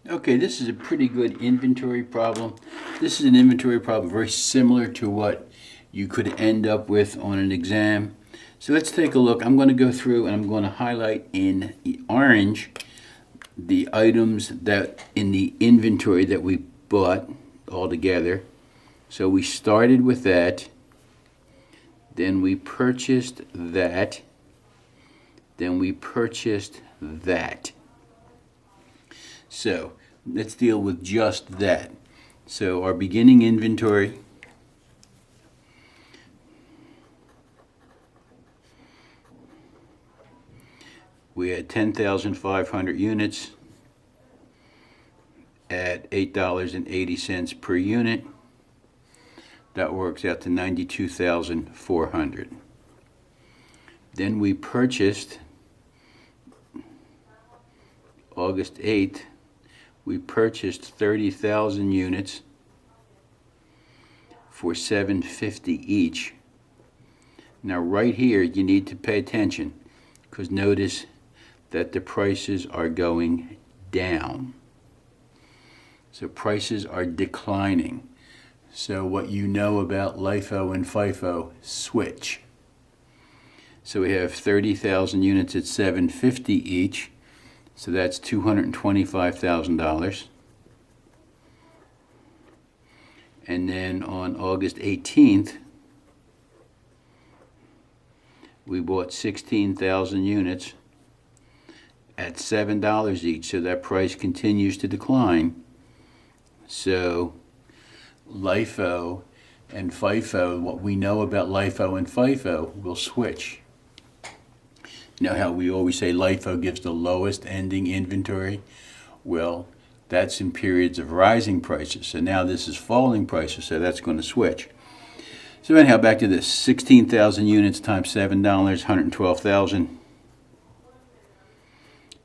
Okay, this is a pretty good inventory problem. This is an inventory problem very similar to what you could end up with on an exam. So let's take a look. I'm going to go through and I'm going to highlight in orange the items that in the inventory that we bought all together. So we started with that, then we purchased that, then we purchased that. So let's deal with just that. So our beginning inventory, we had 10,500 units at $8.80 per unit. That works out to 92,400. Then we purchased, August 8th, we purchased 30,000 units for $7.50 each. Now right here you need to pay attention, because notice that the prices are going down. So prices are declining. So what you know about LIFO and FIFO, switch. So we have 30,000 units at $7.50 each. So that's $225,000. And then on August 18th, we bought 16,000 units at $7 each. So that price continues to decline. So LIFO and FIFO, what we know about LIFO and FIFO, will switch. You know how we always say LIFO gives the lowest ending inventory? Well, that's in periods of rising prices. So now this is falling prices, so that's going to switch. So anyhow, back to this. 16,000 units times $7, 112,000.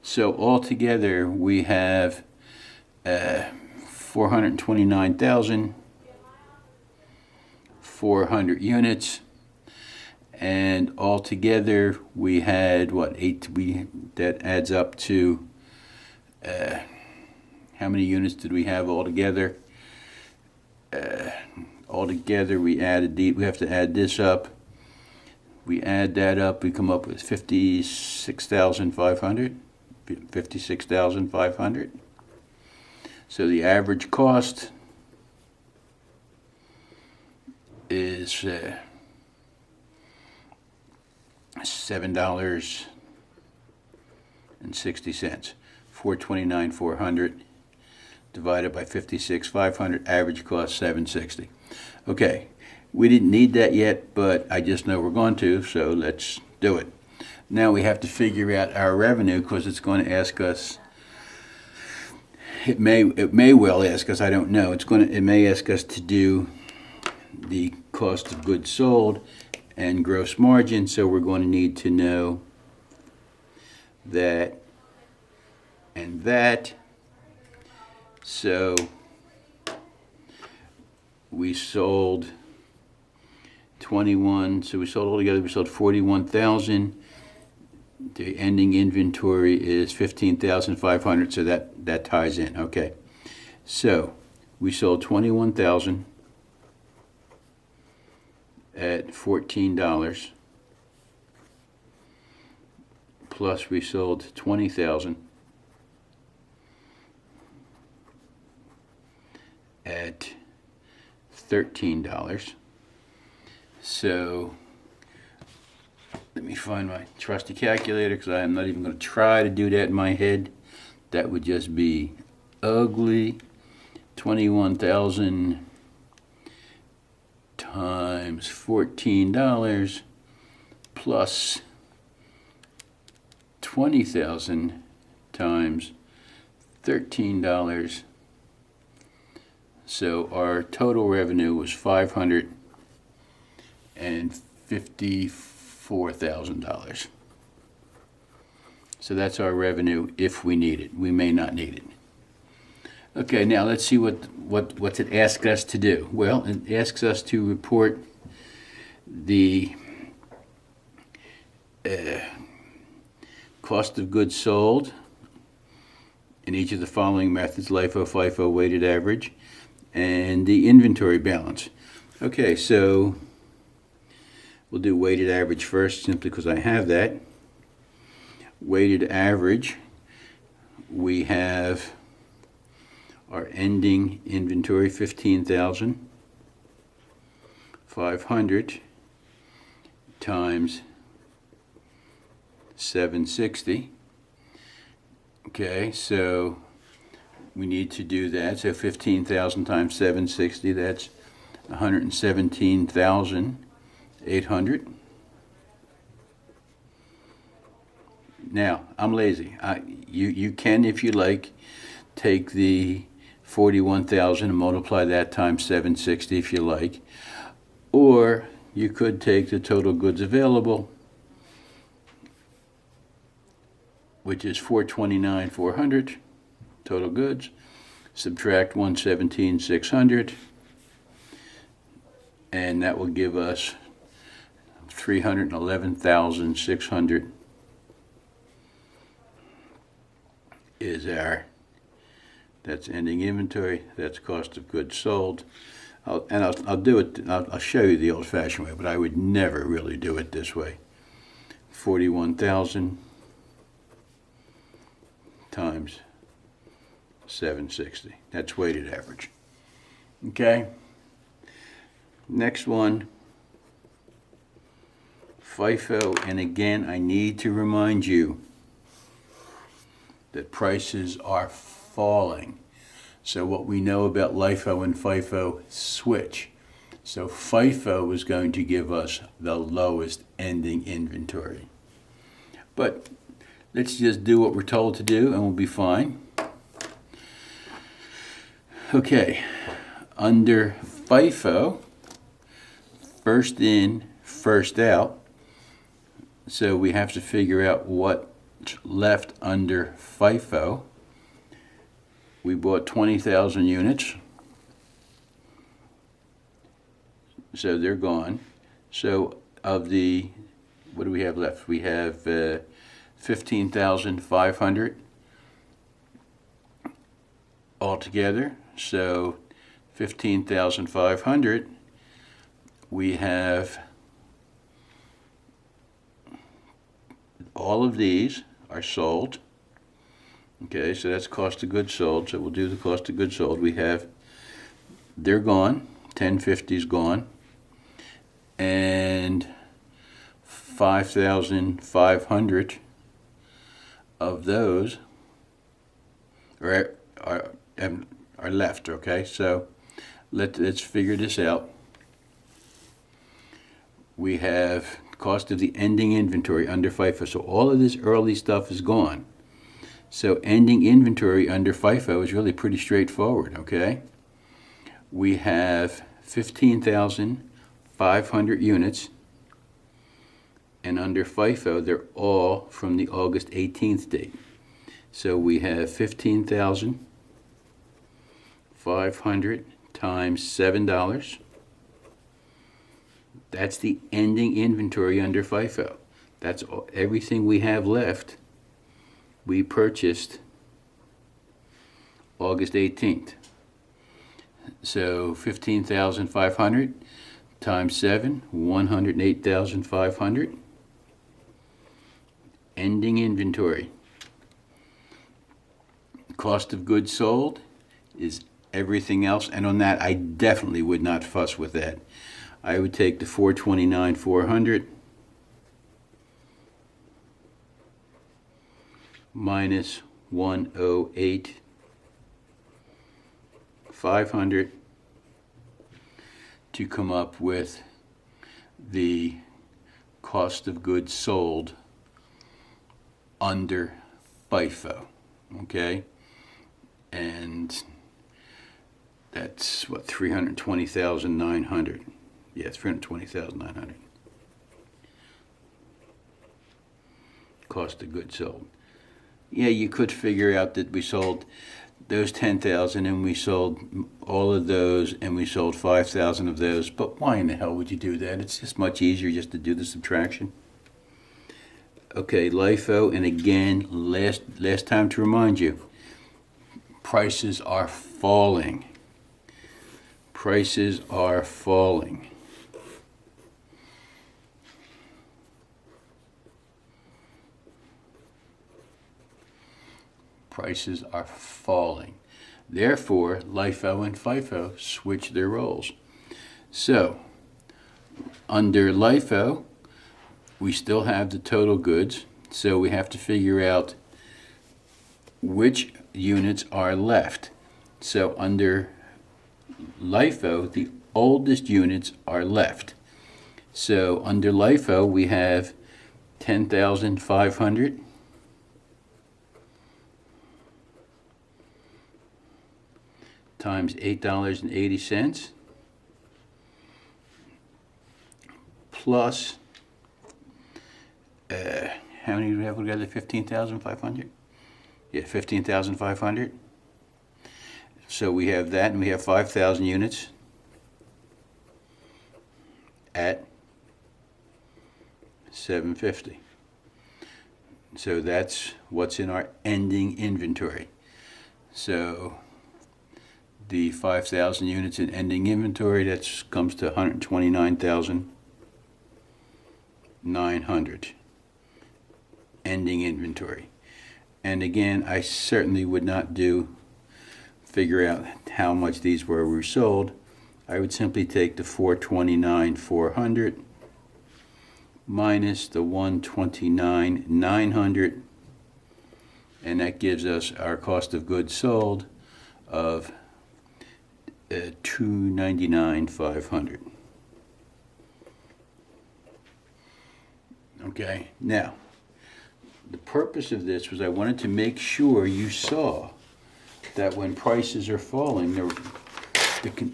So altogether we have 429,400 units. And altogether we had what, that adds up to how many units did we have altogether? Altogether we have to add this up. We add that up, we come up with 56,500. 56,500. So the average cost is $7.60. 429,400 divided by 56,500. Average cost $7.60. Okay, we didn't need that yet, but I just know we're going to, so let's do it. Now we have to figure out our revenue, because it's going to ask us. It may well ask us. I don't know. It may ask us to do the cost of goods sold and gross margin, so we're going to need to know that and that. So we sold 21, so we sold altogether, we sold 41,000. The ending inventory is 15,500, so that ties in. Okay, so we sold 21,000 at $14, plus we sold 20,000 at $13. So let me find my trusty calculator, because I am not even going to try to do that in my head. That would just be ugly. 21,000 times $14 plus 20,000 times $13. So our total revenue was $554,000. So that's our revenue if we need it. We may not need it. Okay, now let's see what's it ask us to do. Well, it asks us to report the cost of goods sold in each of the following methods: LIFO, FIFO, weighted average, and the inventory balance. Okay, so we'll do weighted average first, simply because I have that. Weighted average, we have our ending inventory, 15,500 times 760. Okay, so we need to do that. So 15,000 times 760, that's 117,800. Now, I'm lazy. You can, if you like, take the 41,000 and multiply that times 760 if you like. Or you could take the total goods available, which is 429,400 total goods, subtract 117,600, and that will give us 311,600 is that's ending inventory, that's cost of goods sold. I'll do it, I'll show you the old-fashioned way, but I would never really do it this way. 41,000 times 760. That's weighted average. Okay? Next one, FIFO, and again, I need to remind you that prices are falling. So what we know about LIFO and FIFO switch. So FIFO is going to give us the lowest ending inventory. But let's just do what we're told to do and we'll be fine. Okay, under FIFO, first in, first out. So we have to figure out what's left under FIFO. We bought 20,000 units, so they're gone. So of the, what do we have left? We have 15,500 altogether. So 15,500, we have all of these are sold. Okay, so that's cost of goods sold. So we'll do the cost of goods sold. We have, they're gone. 1050 is gone. And 5,500 of those are left. Okay, so let's figure this out. We have cost of the ending inventory under FIFO. So all of this early stuff is gone. So ending inventory under FIFO is really pretty straightforward, okay? We have 15,500 units, and under FIFO, they're all from the August 18th date. So we have 15,500 times $7. That's the ending inventory under FIFO. That's everything we have left. We purchased August 18th. So 15,500 times 7, 108,500. Ending inventory. Cost of goods sold is everything else, and on that I definitely would not fuss with that. I would take the 429,400 minus 108,500 to come up with the cost of goods sold under FIFO, okay? And that's what, 320,900. Yeah, 320,900. Cost of goods sold. Yeah, you could figure out that we sold those 10,000 and we sold all of those and we sold 5,000 of those, but why in the hell would you do that? It's just much easier just to do the subtraction. Okay, LIFO, and again, last time to remind you, prices are falling. Prices are falling. Prices are falling. Therefore, LIFO and FIFO switch their roles. So, under LIFO, we still have the total goods, so we have to figure out which units are left. So under LIFO, the oldest units are left. So under LIFO, we have 10,500 times $8.80 plus how many do we have together? 15,500? Yeah, 15,500. So we have that, and we have 5,000 units at $750. So that's what's in our ending inventory. So the 5,000 units in ending inventory, that comes to 129,900 ending inventory. And again, I certainly would not figure out how much these were resold. I would simply take the 429,400 minus the 129,900, and that gives us our cost of goods sold of 299,500. Okay, now the purpose of this was I wanted to make sure you saw that when prices are falling,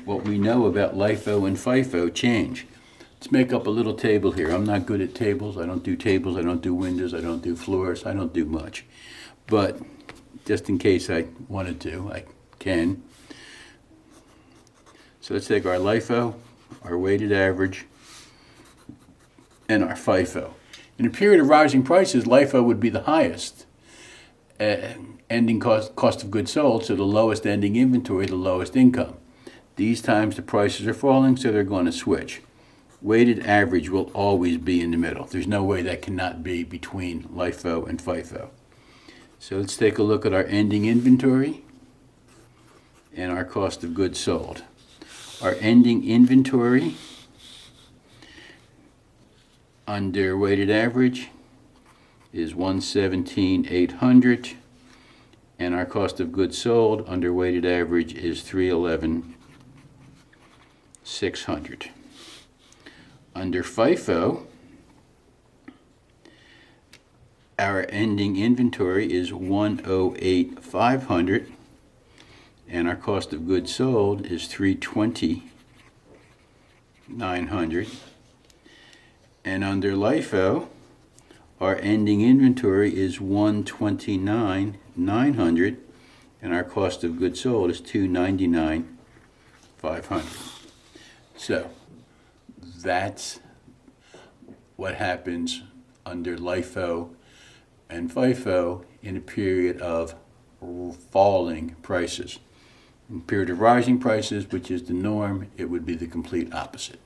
what we know about LIFO and FIFO change. Let's make up a little table here. I'm not good at tables. I don't do tables. I don't do windows. I don't do floors. I don't do much. But just in case I wanted to, I can. So let's take our LIFO, our weighted average, and our FIFO. In a period of rising prices, LIFO would be the highest ending cost of goods sold, so the lowest ending inventory, the lowest income. These times the prices are falling, so they're going to switch. Weighted average will always be in the middle. There's no way that cannot be between LIFO and FIFO. So let's take a look at our ending inventory and our cost of goods sold. Our ending inventory under weighted average is 117,800, and our cost of goods sold under weighted average is 311,600. Under FIFO, our ending inventory is 108,500, and our cost of goods sold is 320,900. And under LIFO, our ending inventory is 129,900, and our cost of goods sold is 299,500. So that's what happens under LIFO and FIFO in a period of falling prices. In a period of rising prices, which is the norm, it would be the complete opposite.